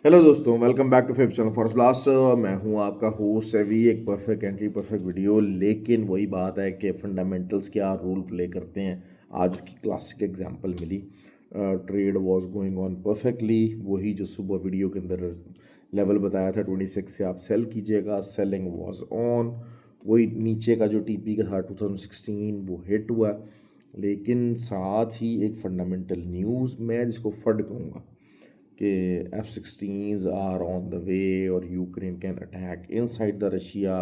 Hello दोस्तों, welcome back to fifth channel for blast. मैं हूं आपका होस्ट एवी। एक परफेक्ट एंट्री परफेक्ट वीडियो, लेकिन वही बात है कि फंडामेंटल्स क्या रोल प्ले करते हैं। आज उसकी क्लासिक एग्जांपल मिली। Trade was going on perfectly, वही जो सुबह वीडियो के अंदर लेवल बताया था 26 से आप सेल कीजिएगा, सेलिंग वाज ऑन। वही नीचे का जो टीपी का था 2016 वो हिट हुआ, लेकिन साथ ही एक फंडामेंटल न्यूज़, मैं जिसको फड कहूँगा कि F-16s are on the way और Ukraine can attack inside the Russia,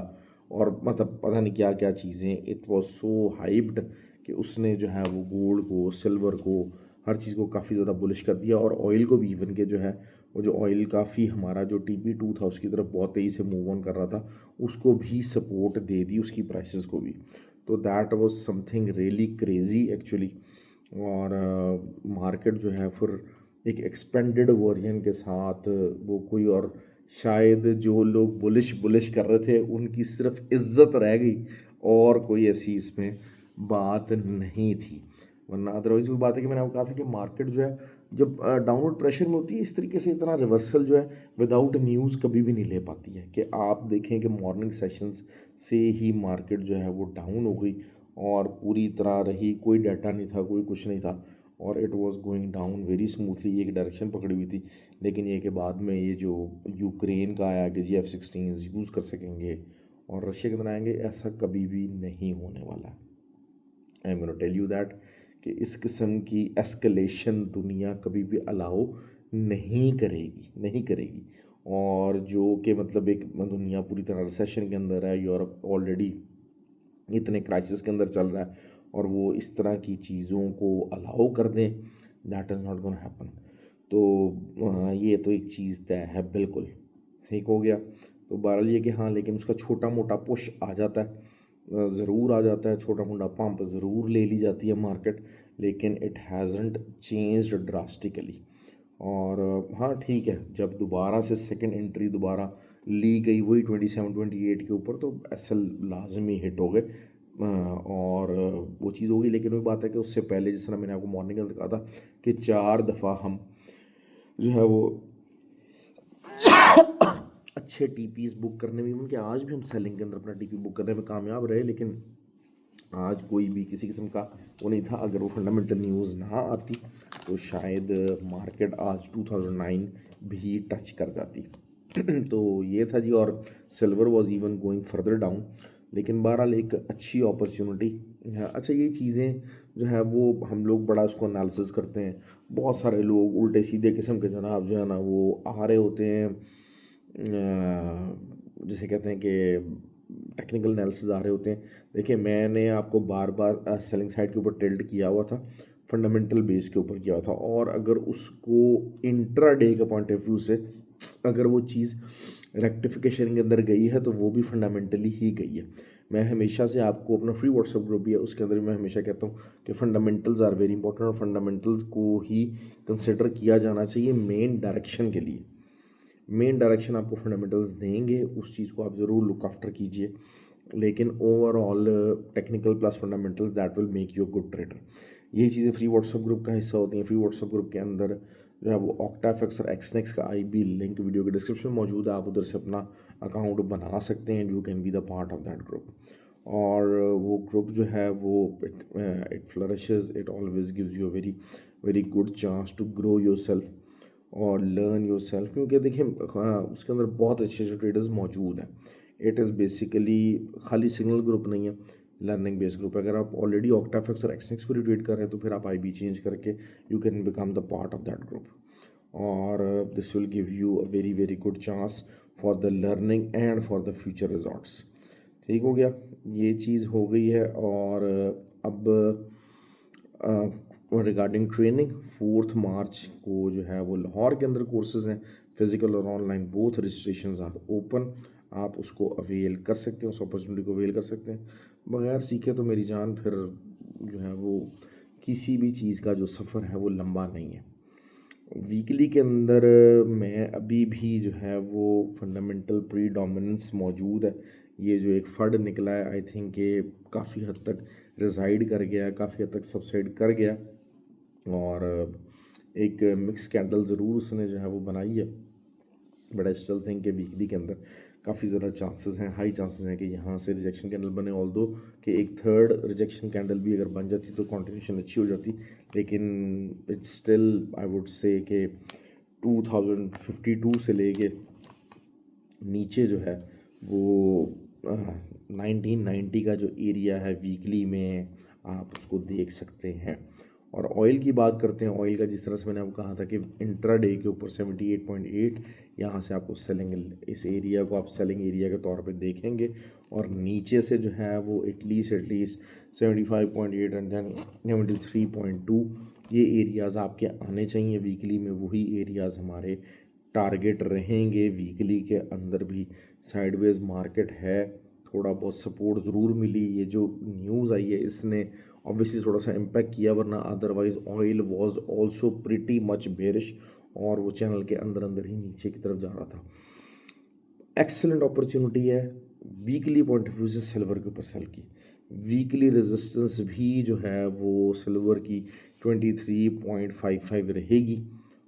और मतलब पता नहीं क्या क्या चीज़ें। इट वाज सो हाइप्ड कि उसने जो है वो गोल्ड को, सिल्वर को, हर चीज़ को काफ़ी ज़्यादा बुलिश कर दिया, और ऑयल को भी इवन के जो है वो जो ऑयल काफ़ी हमारा जो TP2 था उसकी तरफ बहुत तेज़ी से मूव ऑन कर रहा था, उसको भी सपोर्ट दे दी, उसकी प्राइसेस को भी। तो that was something really crazy actually. और मार्केट जो है फिर एक एक्सपेंडेड वर्जन के साथ वो कोई और, शायद जो लोग बुलिश बुलिश कर रहे थे उनकी सिर्फ इज्जत रह गई, और कोई ऐसी इसमें बात नहीं थी। वरना अदरवाइज वो बात है कि मैंने आपको कहा था कि मार्केट जो है जब डाउनवर्ड प्रेशर में होती है इस तरीके से, इतना रिवर्सल जो है विदाउट न्यूज़ कभी भी नहीं ले पाती है। कि आप देखें कि मॉर्निंग सेशंस से ही मार्केट जो है वो डाउन हो गई और पूरी तरह रही, कोई डाटा नहीं था, कोई कुछ नहीं था, और it was going down very smoothly, एक डायरेक्शन पकड़ी हुई थी। लेकिन ये कि बाद में ये जो यूक्रेन का आया कि जी F-16 यूज़ कर सकेंगे और रशिया के अंदर आएंगे, ऐसा कभी भी नहीं होने वाला है। I am gonna tell you that कि इस किस्म की एस्केलेशन दुनिया कभी भी अलाउ नहीं करेगी, नहीं करेगी। और जो कि मतलब एक दुनिया पूरी तरह रिसेशन के अंदर है, यूरोप ऑलरेडी इतने क्राइसिस के अंदर चल रहा है, और वो इस तरह की चीज़ों को अलाउ कर दें, that is not gonna happen. तो ये तो एक चीज़ तय है बिल्कुल। ठीक हो गया। तो बहरहाल ये कि हाँ, लेकिन उसका छोटा मोटा पुश आ जाता है, ज़रूर आ जाता है, छोटा मोटा पंप ज़रूर ले ली जाती है मार्केट, लेकिन इट हैज़ंट चेंज्ड ड्रास्टिकली। और हाँ ठीक है, जब दोबारा से सेकंड एंट्री दोबारा ली गई वही 27-28 के ऊपर, तो एसएल लाजमी हिट हो गए। और वो चीज़ हो गई। लेकिन वही बात है कि उससे पहले जिस तरह मैंने आपको मॉर्निंग के अंदर कहा था कि 4 दफ़ा हम जो है वो अच्छे टीपीस बुक करने में, इवन कि आज भी हम सेलिंग के अंदर अपना टीपी बुक करने में कामयाब रहे, लेकिन आज कोई भी किसी किस्म का वो नहीं था। अगर वो फंडामेंटल न्यूज़ ना आती तो शायद मार्केट आज 2009 भी टच कर जाती। तो ये था जी। और silver was even going further down, लेकिन बहरहाल एक अच्छी अपॉर्चुनिटी है। अच्छा, ये चीज़ें जो है वो हम लोग बड़ा उसको एनालिसिस करते हैं। बहुत सारे लोग उल्टे सीधे किस्म के जनाब जो है ना वो आ रहे होते हैं, जिसे कहते हैं कि टेक्निकल एनालिसिस आ रहे होते हैं। देखिए, मैंने आपको बार बार सेलिंग साइड के ऊपर टिल्ट किया हुआ था, फंडामेंटल बेस के ऊपर किया हुआ था, और अगर उसको इंट्रा डे के पॉइंट ऑफ व्यू से अगर वो चीज़ रेक्टिफिकेशन के अंदर गई है तो वो भी फंडामेंटली ही गई है। मैं हमेशा से आपको, अपना फ्री व्हाट्सएप ग्रुप भी है उसके अंदर भी मैं हमेशा कहता हूँ कि फंडामेंटल्स आर वेरी इंपॉर्टेंट, और फंडामेंटल्स को ही कंसिडर किया जाना चाहिए मेन डायरेक्शन के लिए। मेन डायरेक्शन आपको फंडामेंटल्स देंगे, उस चीज़ को आप ज़रूर लुक आफ्टर कीजिए, लेकिन overall technical plus fundamentals that will make you a good trader. ये चीज़ें फ्री व्हाट्सएप ग्रुप का हिस्सा होती हैं। फ्री व्हाट्सएप ग्रुप के अंदर जो है वो ऑक्टाफेक्स और एक्सनेक्स का IB लिंक वीडियो के डिस्क्रिप्शन में मौजूद है, आप उधर से अपना अकाउंट बना सकते हैं, you can be the part of that group. और वो ग्रुप जो है वो it flourishes, it always gives you a very very good chance to grow yourself और लर्न योर सेल्फ। क्योंकि देखिए उसके अंदर बहुत अच्छे अच्छे ट्रेडर्स मौजूद हैं। इट इज़ बेसिकली खाली सिग्नल ग्रुप नहीं है, लर्निंग बेस्ड ग्रुप है। अगर आप ऑलरेडी ऑक्टाफेक्स और एक्सनेक्स को ट्रेड कर रहे हैं तो फिर आप IB चेंज करके you can become the part of that group, और this will give you a very very good chance for the learning and for the future resorts. ठीक हो गया, ये चीज़ हो गई है। और अब रिगार्डिंग ट्रेनिंग, 4 मार्च को जो है वो लाहौर के अंदर कोर्सेज हैं, फिज़िकल और online both registration are open. आप उसको अवेल कर सकते हैं, उस अपॉर्चुनिटी को अवेल कर सकते हैं। बगैर सीखे तो मेरी जान फिर जो है वो किसी भी चीज़ का जो सफ़र है वो लंबा नहीं है। वीकली के अंदर मैं अभी भी जो है वो फंडामेंटल प्री डोमिनेंस मौजूद है। ये जो एक फड निकला है, आई थिंक ये काफ़ी हद तक रिसाइड कर गया, काफ़ी हद तक सबसाइड कर गया, और एक मिक्स कैंडल ज़रूर उसने जो है वो बनाई है। बट आई स्टिल थिंक कि वीकली के अंदर काफ़ी ज़्यादा चांसेस हैं, हाई चांसेस हैं कि यहाँ से रिजेक्शन कैंडल बने, ऑल दो कि एक थर्ड रिजेक्शन कैंडल भी अगर बन जाती तो कंटिन्यूशन अच्छी हो जाती, लेकिन it's still I would say कि 2052 से लेके नीचे जो है वो 1990 का जो एरिया है वीकली में आप उसको देख सकते हैं। और ऑयल की बात करते हैं, ऑयल का जिस तरह से मैंने आपको कहा था कि इंट्राडे के ऊपर 78.8 यहाँ से आपको सेलिंग, इस एरिया को आप सेलिंग एरिया के तौर पे देखेंगे, और नीचे से जो है वो एटलीस्ट 75.8 एंड देन 73.2 ये एरियाज़ आपके आने चाहिए वीकली में। वही एरियाज़ हमारे टारगेट रहेंगे वीकली के अंदर भी। साइडवेज मार्केट है, थोड़ा बहुत सपोर्ट ज़रूर मिली, ये जो न्यूज़ आई है इसने ऑब्वियसली थोड़ा सा इम्पैक्ट किया, वरना otherwise oil was also pretty much bearish और वो चैनल के अंदर अंदर ही नीचे की तरफ जा रहा था। एक्सेलेंट अपॉर्चुनिटी है वीकली पॉइंट ऑफ व्यू से सिल्वर के ऊपर सेल की। वीकली रेजिस्टेंस भी जो है वो सिल्वर की 23.55 रहेगी,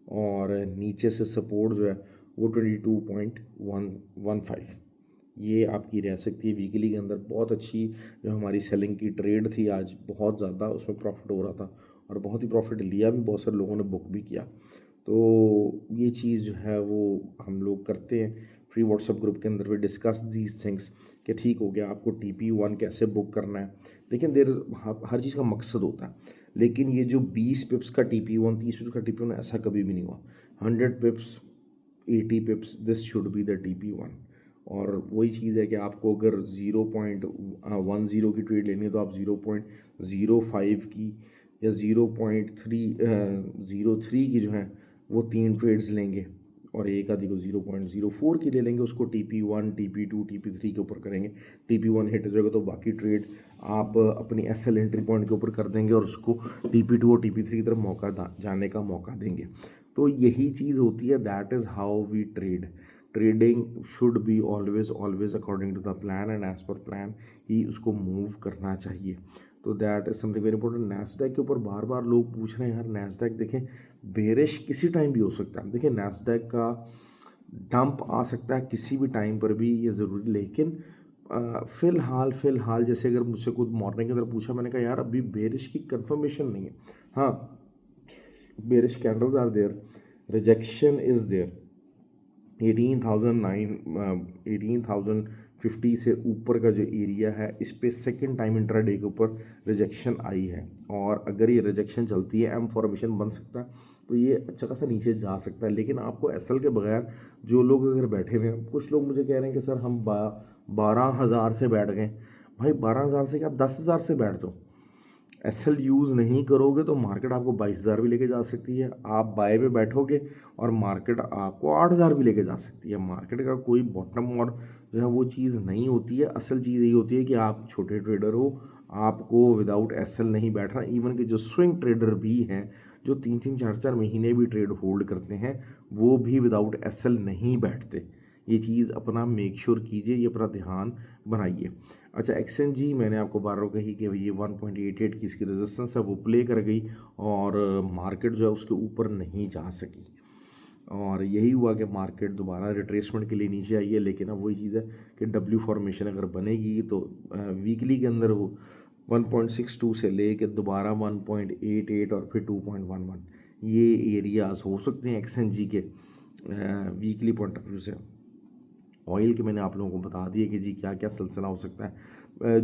और नीचे से सपोर्ट जो है वो 22.115 ये आपकी रह सकती है वीकली के अंदर। बहुत अच्छी जो हमारी सेलिंग की ट्रेड थी आज, बहुत ज़्यादा उसमें प्रॉफिट हो रहा था, और बहुत ही प्रॉफिट लिया भी, बहुत सारे लोगों ने बुक भी किया। तो ये चीज़ जो है वो हम लोग करते हैं फ्री व्हाट्सएप ग्रुप के अंदर भी, डिस्कस दीज थिंग्स कि ठीक हो गया आपको TP1 कैसे बुक करना है। लेकिन देर हर चीज़ का मकसद होता है, लेकिन ये जो 20 पिप्स का TP1, 30 पिप्स का TP1 ऐसा कभी भी नहीं हुआ। 100 पिप्स, 80 पिप्स, this should be the TP1। और वही चीज़ है कि आपको अगर 0.10 की ट्रेड लेनी है तो आप 0.05 की या 0.303 की जो है वो 3 ट्रेड्स लेंगे, और एक आधी को 0.04 की ले लेंगे, उसको TP1, TP2, TP3 के ऊपर करेंगे। TP1 हिट हो जाएगा तो बाकी ट्रेड आप अपनी SL एंट्री पॉइंट के ऊपर कर देंगे, और उसको TP2 और TP3 की तरफ जाने का मौका देंगे। तो यही चीज़ होती है, that is how we trade. Trading should be always according to the plan, and as per plan ही उसको मूव करना चाहिए। तो that is something very important. Nasdaq के ऊपर बार बार लोग पूछ रहे हैं, यार नैस्डैक देखें बेरिश किसी टाइम भी हो सकता है। देखिए नैस्डैक का डंप आ सकता है किसी भी टाइम पर भी, ये ज़रूरी, लेकिन फ़िलहाल जैसे अगर मुझसे खुद मॉर्निंग के अंदर पूछा, मैंने कहा यार अभी बेरिश की कंफर्मेशन नहीं है। हाँ, bearish candles are there, rejection is there. 18,050 से ऊपर का जो एरिया है, इस पे सेकेंड टाइम इंट्राडे के ऊपर रिजेक्शन आई है, और अगर ये रिजेक्शन चलती है, एम फॉर्मेशन बन सकता है, तो ये अच्छा खासा नीचे जा सकता है। लेकिन आपको एसएल के बगैर जो लोग अगर बैठे हुए हैं, कुछ लोग मुझे कह रहे हैं कि सर हम 12,000 से बैठ गए। भाई 12,000 से क्या, आप 10,000 से बैठ जाओ। एसएल यूज़ नहीं करोगे तो मार्केट आपको 22,000 भी लेके जा सकती है। आप बाय पे बैठोगे और मार्केट आपको 8,000 भी लेके जा सकती है। मार्केट का कोई बॉटम और जो है वो चीज़ नहीं होती है। असल चीज़ यही होती है कि आप छोटे ट्रेडर हो, आपको विदाउट एसएल नहीं बैठना। इवन कि जो स्विंग ट्रेडर भी हैं, जो 3-4 महीने भी ट्रेड होल्ड करते हैं, वो भी विदाउट एसएल नहीं बैठते। ये चीज़ अपना मेक श्योर कीजिए, ये अपना ध्यान बनाइए। अच्छा, एक्सचेंजी मैंने आपको बार बार कही कि ये 1.88 की इसकी रेजिस्टेंस है, वो प्ले कर गई, और मार्केट जो है उसके ऊपर नहीं जा सकी, और यही हुआ कि मार्केट दोबारा रिट्रेसमेंट के लिए नीचे आई है। लेकिन अब वही चीज़ है कि डब्ल्यू फॉर्मेशन अगर बनेगी तो वीकली के अंदर वो 1.62 से ले कर दोबारा 1.88 और फिर 2.11 ये एरियाज़ हो सकते हैं एक्सचेंजी के वीकली पॉइंट ऑफ व्यू से। ऑयल के मैंने आप लोगों को बता दिया कि जी क्या क्या सिलसिला हो सकता है।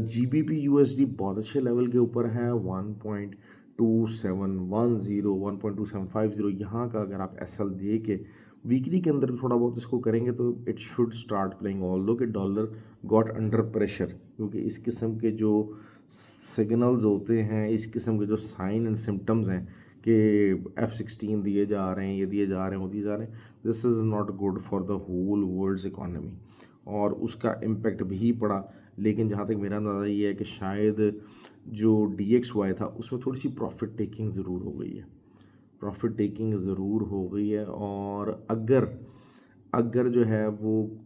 GBP USD बहुत अच्छे लेवल के ऊपर है, 1.2710, 1.2750 यहाँ का अगर आप SL दे के वीकली के अंदर थोड़ा बहुत इसको करेंगे तो it should start playing, although कि डॉलर गॉट अंडर प्रेशर, क्योंकि इस किस्म के जो सिग्नल्स होते हैं, इस किस्म के जो साइन एंड सिम्टम्स हैं कि F16 दिए जा रहे हैं, ये दिए जा रहे हैं, वो दिए जा रहे हैं, this is not good for the whole world's economy, और उसका इम्पेक्ट भी पड़ा। लेकिन जहाँ तक मेरा अंदाज़ा ये है कि शायद जो DXY था उसमें थोड़ी सी प्रॉफिट टेकिंग ज़रूर हो गई है, प्रॉफिट टेकिंग ज़रूर हो गई है। और अगर जो है वो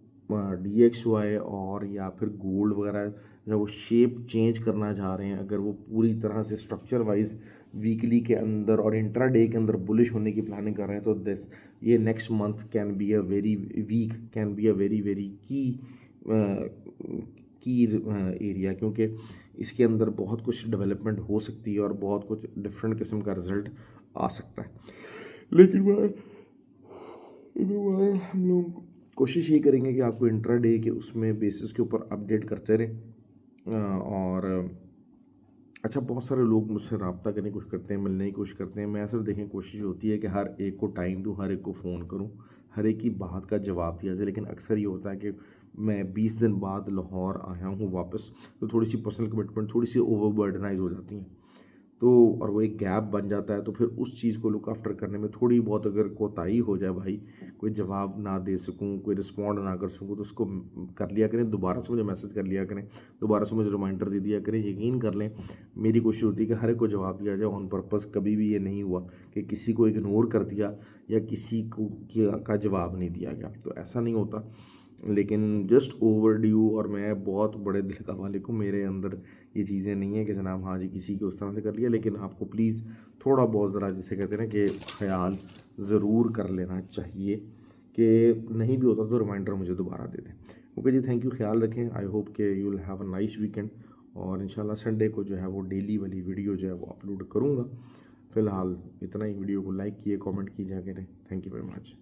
DXY और या फिर गोल्ड वगैरह जो वो शेप चेंज करना चाह रहे हैं, अगर वो पूरी तरह से स्ट्रक्चर वाइज वीकली के अंदर और इंट्राडे के अंदर बुलिश होने की प्लानिंग कर रहे हैं तो दिस ये next month can be a very weak, can be a very very की एरिया, क्योंकि इसके अंदर बहुत कुछ डेवलपमेंट हो सकती है और बहुत कुछ डिफरेंट किस्म का रिजल्ट आ सकता है। लेकिन हम लोग कोशिश ये करेंगे कि आपको इंट्राडे के उसमें बेसिस के ऊपर अपडेट करते रहें। और अच्छा, बहुत सारे लोग मुझसे रब्ता करने की कोशिश करते हैं, मिलने की कोशिश करते हैं। मैं सिर्फ देखें कोशिश होती है कि हर एक को टाइम दूँ, हर एक को फ़ोन करूँ, हर एक की बात का जवाब दिया जाए। लेकिन अक्सर ये होता है कि मैं 20 दिन बाद लाहौर आया हूँ वापस, तो थोड़ी सी पर्सनल कमिटमेंट थोड़ी सी ओवरबर्डनाइज हो जाती हैं, तो और वो एक गैप बन जाता है। तो फिर उस चीज़ को लुक आफ्टर करने में थोड़ी बहुत अगर कोताही हो जाए भाई, कोई जवाब ना दे सकूं, कोई रिस्पॉन्ड ना कर सकूं, तो उसको कर लिया करें, दोबारा से मुझे मैसेज कर लिया करें, दोबारा से मुझे रिमाइंडर दे दिया करें। यकीन कर लें, मेरी कोशिश होती है कि हर एक को जवाब दिया जाए ऑन पर्पज़। कभी भी ये नहीं हुआ कि किसी को इग्नोर कर दिया या किसी को का जवाब नहीं दिया गया, तो ऐसा नहीं होता। लेकिन जस्ट ओवर ड्यू, और मैं बहुत बड़े दिल का मालिक हूँ, मेरे अंदर ये चीज़ें नहीं है कि जनाब हाँ जी किसी को उस तरह से कर लिया। लेकिन आपको प्लीज़ थोड़ा बहुत ज़रा जिसे कहते हैं ना कि ख्याल ज़रूर कर लेना चाहिए, कि नहीं भी होता तो रिमाइंडर मुझे दोबारा दे दें। ओके जी, थैंक यू, ख्याल रखें। आई होप कि you will have a nice weekend, और इंशाल्लाह संडे को जो है वो डेली वाली वीडियो जो है वो अपलोड करूँगा। फ़िलहाल इतना ही। वीडियो को लाइक किए, कमेंट कीजिए करें। Thank you very much.